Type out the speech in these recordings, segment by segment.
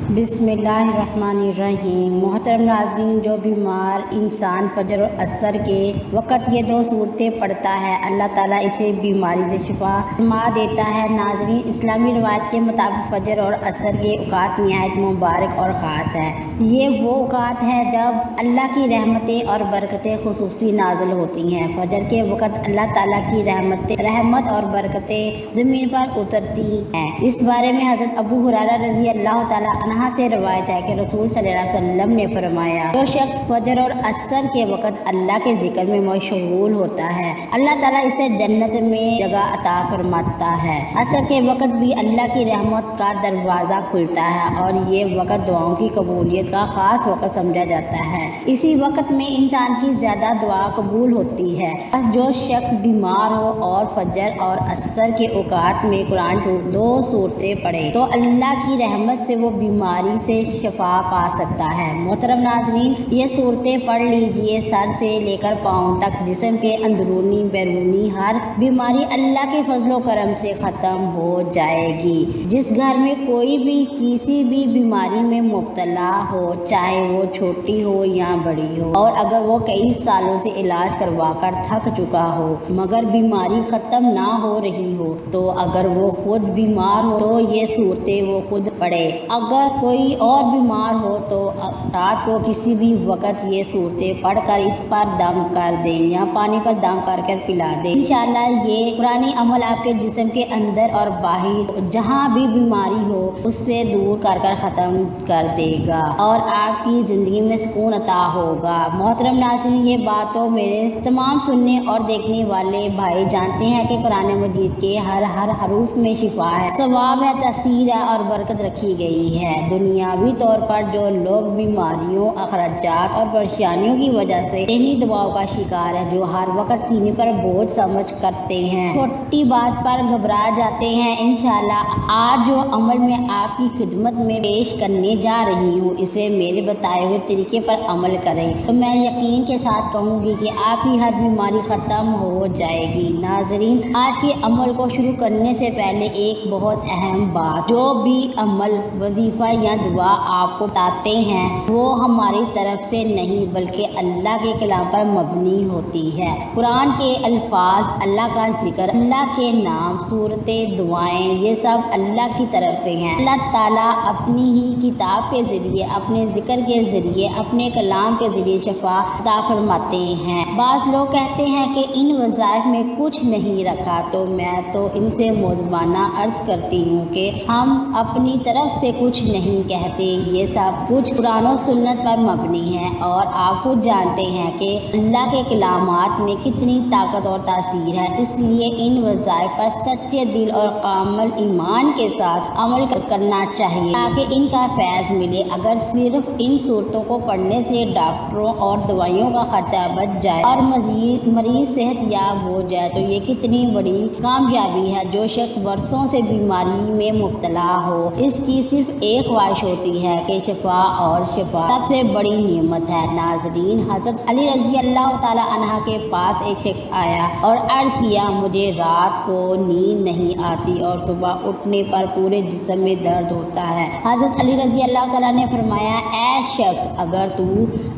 बिस्मिल्लाहिर्रहमानिर्रहीम। मोहतरम नाज़रीन, जो बीमार इंसान फजर और असर के वक़्त ये दो सूरतें पढ़ता है, अल्लाह ताला इसे बीमारी से शिफा फरमा देता है। नाज़रीन, इस्लामी रिवायत के मुताबिक फजर और असर के औक़ात निहायत मुबारक और ख़ास है। ये वो औक़ात है जब अल्लाह की रहमतें और बरकतें खुसूसी नाज़िल होती हैं। फजर के वक़्त अल्लाह ताला की रहमत और बरकतें ज़मीन पर उतरती हैं। इस बारे में हज़रत अबू हुरैरा रज़ी अल्लाह तआला अन्हु से रवायत है कि रसूल सल्लल्लाहु अलैहि वसल्लम ने फरमाया, जो शख्स फजर और असर के वक़्त अल्लाह के ज़िक्र में मशगूल होता है, अल्लाह ताला इसे जन्नत में जगह अता फरमाता है। असर के वक़्त भी अल्लाह की रहमत का दरवाज़ा खुलता है और ये वक़्त दुआओं की कबूलियत का ख़ास वक़्त समझा जाता है। इसी वक़्त में इंसान की ज़्यादा दुआ कबूल होती है। बस जो शख्स बीमार हो और फजर और असर के औक़ात में कुरान दो सूरतें पढ़े तो अल्लाह की रहमत से वो बीमारी से शिफा पा सकता है। मोहतरम नाज़रीन, ये सूरतें पढ़ लीजिए, सर से लेकर पाँव तक जिस्म के अंदरूनी बैरूनी हर बीमारी अल्लाह के फजलो करम से ख़त्म हो जाएगी। जिस घर में कोई भी किसी भी बीमारी में मुब्तला हो, चाहे वो छोटी हो या बड़ी हो, और अगर वो कई सालों से इलाज करवा कर थक चुका हो मगर बीमारी ख़त्म ना हो रही हो, तो अगर वो खुद बीमार हो तो ये सूरतें वो खुद पढ़े। अगर कोई और बीमार हो तो रात को किसी भी वक़्त ये सूरतें पढ़कर इस पर दम कर दें या पानी पर दम कर पिला दें। इंशाअल्लाह ये पुरानी अमल आपके जिस्म के अंदर और बाहर जहाँ भी बीमारी हो उससे दूर कर ख़त्म कर देगा और आपकी ज़िंदगी में सुकून अता होगा। मोहतरम नाज़रीन, ये बात तो मेरे तमाम सुनने और देखने वाले भाई जानते हैं कि कुरान मजीद के हर हरूफ में शिफा है, सवाब है, तसीर है और बरकत रखी गई है। दुनियावी तौर पर जो लोग बीमारियों, अखराजात और परेशानियों की वजह से इन्हीं दबाव का शिकार है, जो हर वक्त सीने पर बोझ समझ करते हैं, छोटी बात पर घबरा जाते हैं, इंशाअल्लाह आज जो अमल मैं आपकी खिदमत में पेश करने जा रही हूँ, इसे मेरे बताए हुए तरीके पर अमल करें तो मैं यकीन के साथ कहूँगी कि आपकी हर बीमारी ख़त्म हो जाएगी। नाज़रीन, आज के अमल को शुरू करने से पहले एक बहुत अहम बात, जो भी अमल, वजीफ़ा या दुआ आपको बताते हैं वो हमारी तरफ से नहीं बल्कि अल्लाह के कलाम पर मबनी होती है। कुरान के अल्फाज, अल्लाह का जिक्र, अल्लाह के नाम, सूरतें, दुआएं, ये सब अल्लाह की तरफ से हैं। अल्लाह ताला अपनी ही किताब के ज़रिए, अपने जिक्र के ज़रिए, अपने कलाम के ज़रिए शिफा अता फरमाते हैं। बाज़ लोग कहते हैं कि इन वज़ाइफ में कुछ नहीं रखा, तो मैं तो इनसे मौज़ूबाना अर्ज़ करती हूँ कि हम अपनी तरफ से कुछ नहीं कहते, ये सब कुछ कुरान और सुन्नत पर मबनी है और आप खुद जानते हैं कि अल्लाह के कलामात में कितनी ताकत और तासीर है। इसलिए इन वज़ाइफ पर सच्चे दिल और कामिल ईमान के साथ अमल करना चाहिए ताकि इनका फैज़ मिले। अगर सिर्फ इन सूरतों को पढ़ने से डॉक्टरों और दवाइयों का खर्चा बच जाए और मरीज सेहत याब हो जाए तो ये कितनी बड़ी कामयाबी है। जो शख्स बरसों से बीमारी में मुब्तला हो, इसकी सिर्फ एक ख्वाहिश होती है कि शिफा, और शिफा सबसे बड़ी नेमत है। नाज़रीन, हज़रत अली रज़ी अल्लाह तआला अन्हु के पास एक शख्स आया और अर्ज़ किया, मुझे रात को नींद नहीं आती और सुबह उठने पर पूरे जिस्म में दर्द होता है। हज़रत अली रज़ी अल्लाह तआला ने फरमाया, ऐ शख्स, अगर तू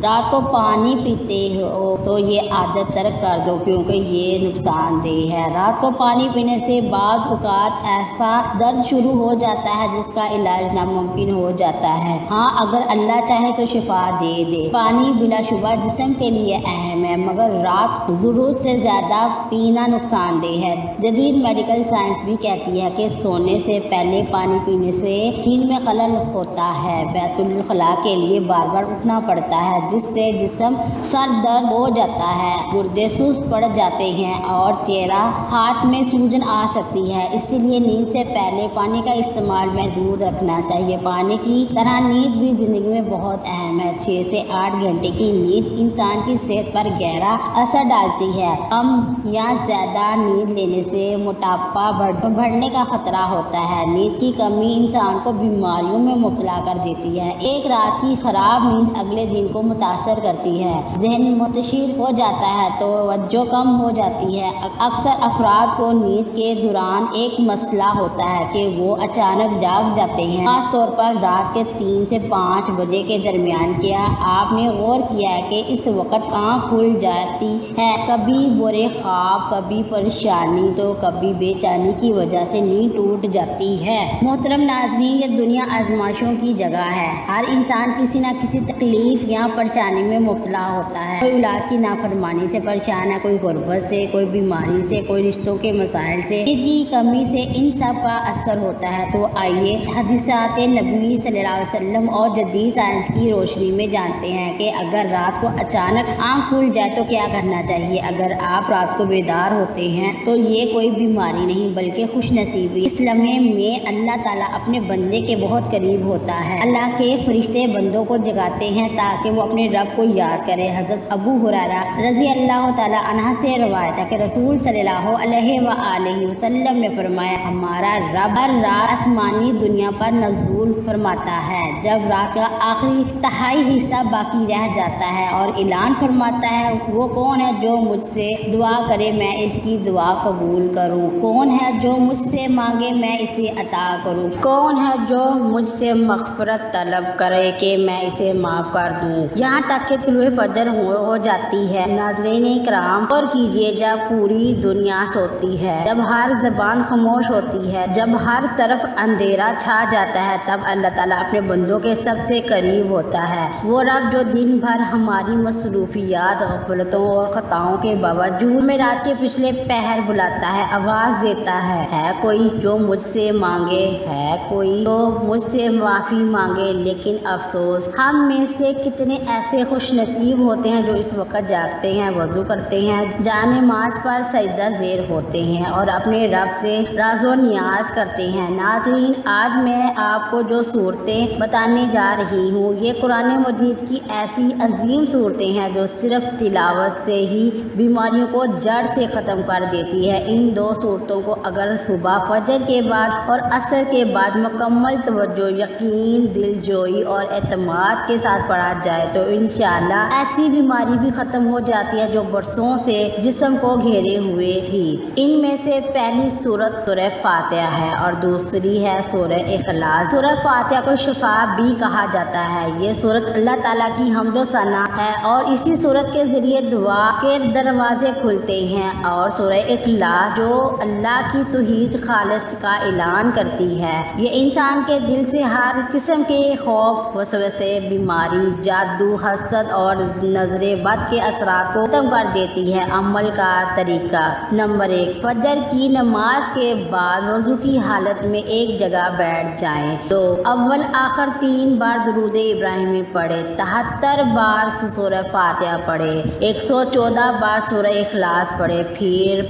रात को पानी पीते हो तो ये आदत तर्क कर दो क्योंकि ये नुकसानदेह है। रात को पानी पीने से बाज़ औक़ात ऐसा दर्द शुरू हो जाता है जिसका इलाज नामुमकिन हो जाता है। हाँ, अगर अल्लाह चाहे तो शिफा दे दे। पानी बिलाशुबा जिस्म के लिए अहम है मगर रात ज़रूरत से ज़्यादा पीना नुकसानदेह है। जदीद मेडिकल साइंस भी कहती है कि सोने से पहले पानी पीने से नींद में खलल होता है। बैतुल खला के लिए बार बार उठना पड़ता है जिससे जिस्म सर दर्द हो जाता है, गुर्दे सुस्त पड़ जाते हैं और चेहरा हाथ में सूजन आ सकती है। इसीलिए नींद से पहले पानी का इस्तेमाल महदूद रखना चाहिए। पानी की तरह नींद भी ज़िंदगी में बहुत अहम है। 6 से 8 घंटे की नींद इंसान की सेहत पर गहरा असर डालती है। कम या ज़्यादा नींद लेने से मोटापा बढ़ने का खतरा होता है। नींद की कमी इंसान को बीमारियों में मुब्तला कर देती है। एक रात की खराब नींद अगले दिन को मुतासर करती है, जहन मुतशिर हो जाता है, तवज्जो कम हो जाती है। अक्सर अफराद को नींद के दौरान एक मसला होता है कि वो अचानक जाग जाते हैं, खास तौर پر رات کے 3 سے 5 بجے کے درمیان کیا؟ آپ نے غور کیا کہ اس وقت آنکھ کھل جاتی ہے، کبھی برے خواب، کبھی پریشانی تو کبھی بے چینی کی وجہ سے نیند ٹوٹ جاتی ہے۔ محترم ناظرین، یہ دنیا آزمائشوں کی جگہ ہے۔ ہر انسان کسی نہ کسی تکلیف یا پریشانی میں مبتلا ہوتا ہے۔ کوئی اولاد کی نافرمانی سے پریشان ہے، کوئی غربت سے، کوئی بیماری سے، کوئی رشتوں کے مسائل سے، نیند کی کمی سے، ان سب کا اثر ہوتا ہے۔ تو آئیے حدیثات نبوی صلی اللہ علیہ وسلم اور جدید سائنس کی روشنی میں جانتے ہیں کہ اگر رات کو اچانک آنکھ کھل جائے تو کیا کرنا چاہیے۔ اگر آپ رات کو بیدار ہوتے ہیں تو یہ کوئی بیماری نہیں بلکہ خوش نصیبی۔ اس لمحے میں اللہ تعالیٰ اپنے بندے کے بہت قریب ہوتا ہے۔ اللہ کے فرشتے بندوں کو جگاتے ہیں تاکہ وہ اپنے رب کو یاد کرے۔ حضرت ابو ہریرہ رضی اللہ تعالیٰ عنہ سے روایت ہے کہ رسول صلی اللہ علیہ وآلہ وسلم نے فرمایا، ہمارا رب ہر رات آسمانی دنیا پر نزول فرماتا ہے جب رات کا آخری تہائی حصہ باقی رہ جاتا ہے اور اعلان فرماتا ہے، وہ کون ہے جو مجھ سے دعا کرے میں اس کی دعا قبول کروں، کون ہے جو مجھ سے مانگے میں اسے عطا کروں، کون ہے جو مجھ سے مغفرت طلب کرے کہ میں اسے معاف کر دوں، یہاں تک کہ طلوع فجر ہو جاتی ہے۔ ناظرین کرام، غور کیجیے، جب پوری دنیا سوتی ہے، جب ہر زبان خاموش ہوتی ہے، جب ہر طرف اندھیرا چھا جاتا ہے، تب اللہ تعالیٰ اپنے بندوں کے سب سے قریب ہوتا ہے۔ وہ رب جو دن بھر ہماری مصروفیات، غفلتوں اور خطاؤں کے باوجود ہمیں رات کے پچھلے پہر بلاتا ہے، آواز دیتا ہے کوئی جو مجھ سے مانگے، ہے کوئی جو مجھ سے معافی مانگے۔ لیکن افسوس، ہم میں سے کتنے ایسے خوش نصیب ہوتے ہیں جو اس وقت جاگتے ہیں، وضو کرتے ہیں، جائے نماز پر سجدہ زیر ہوتے ہیں اور اپنے رب سے راز و نیاز کرتے ہیں۔ ناظرین، آج میں آپ کو جو صورتیں بتانے جا رہی ہوں، یہ قرآن مجید کی ایسی عظیم صورتیں ہیں جو صرف تلاوت سے ہی بیماریوں کو جڑ سے ختم کر دیتی ہے۔ ان 2 صورتوں کو اگر صبح فجر کے بعد اور عصر کے بعد مکمل توجہ، یقین، دلجوئی اور اعتماد کے ساتھ پڑھا جائے تو انشاءاللہ ایسی بیماری بھی ختم ہو جاتی ہے جو برسوں سے جسم کو گھیرے ہوئے تھی۔ ان میں سے پہلی سورت سورہ فاتحہ ہے اور دوسری ہے سورہ اخلاص۔ سورہ فاتحہ کو شفا بھی کہا جاتا ہے۔ یہ سورت اللہ تعالیٰ کی حمد و ثنا ہے اور اسی سورت کے ذریعے دعا کے دروازے کھلتے ہیں، اور سورہ اخلاص جو اللہ کی توحید خالص کا اعلان کرتی ہے، یہ انسان کے دل سے ہر قسم کے خوف، وسوسے، بیماری، جادو، حسد اور نظر بد کے اثرات کو ختم کر دیتی ہے۔ عمل کا طریقہ: نمبر 1، فجر کی نماز کے بعد وضو کی حالت میں ایک جگہ بیٹھ جائیں۔ 2، اول آخر 3 بار درود ابراہیمی پڑھے، 73 بار سورہ فاتحہ پڑھے، 114 بار سورہ اخلاص پڑھے، پھر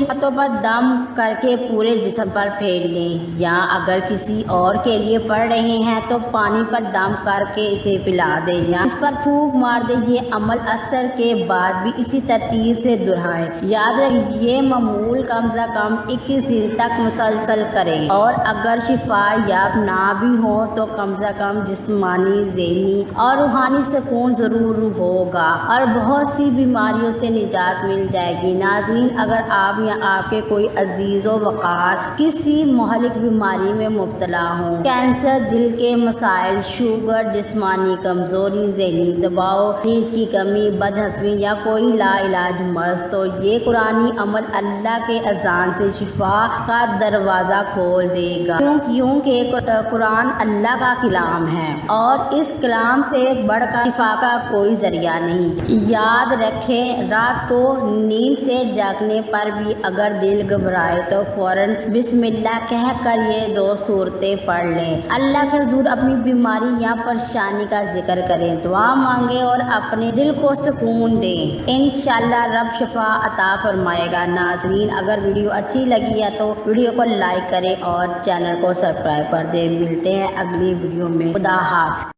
ہاتھوں پر دم کر کے پورے جسم پر پھیر لیں، یا اگر کسی اور کے لیے پڑھ رہے ہیں تو پانی پر دم کر کے اسے پلا دیں یا اس پر پھونک مار دیں۔ یہ عمل عصر کے بعد بھی اسی ترتیب سے دہرائیں۔ یاد رکھیں، یہ معمول کم از کم 21 دن تک مسلسل کریں، اور اگر شفا یاب نہ بھی ہو تو کم از کم جسمانی، ذہنی اور روحانی سکون ضرور ہوگا اور بہت سی بیماریوں سے نجات مل جائے گی۔ ناظرین، اگر آپ یا آپ کے کوئی عزیز و وقار کسی مہلک بیماری میں مبتلا ہوں، کینسر، دل کے مسائل، شوگر، جسمانی کمزوری، ذہنی دباؤ، نیند کی کمی، بدہضمی یا کوئی لا علاج مرض، تو یہ قرآنی عمل اللہ کے اذان سے شفا کا دروازہ کھول دے گا، کیونکہ قرآن اللہ کا کلام ہے اور اس کلام سے بڑھ کر شفا کا کوئی ذریعہ نہیں۔ یاد رکھیں، رات کو نیند سے جاگنے پر بھی اگر دل گھبرائے تو فوراً بسم اللہ کہہ کر یہ 2 صورتیں پڑھ لیں، اللہ کے حضور اپنی بیماری یا پریشانی کا ذکر کریں، دعا مانگیں اور اپنے دل کو سکون دیں۔ انشاءاللہ رب شفا عطا فرمائے گا۔ ناظرین، اگر ویڈیو اچھی لگی ہے تو ویڈیو کو لائک کریں اور چینل کو سبسکرائب کر دیں۔ ملتے ہیں اگلی ویڈیو میں۔ خدا حافظ۔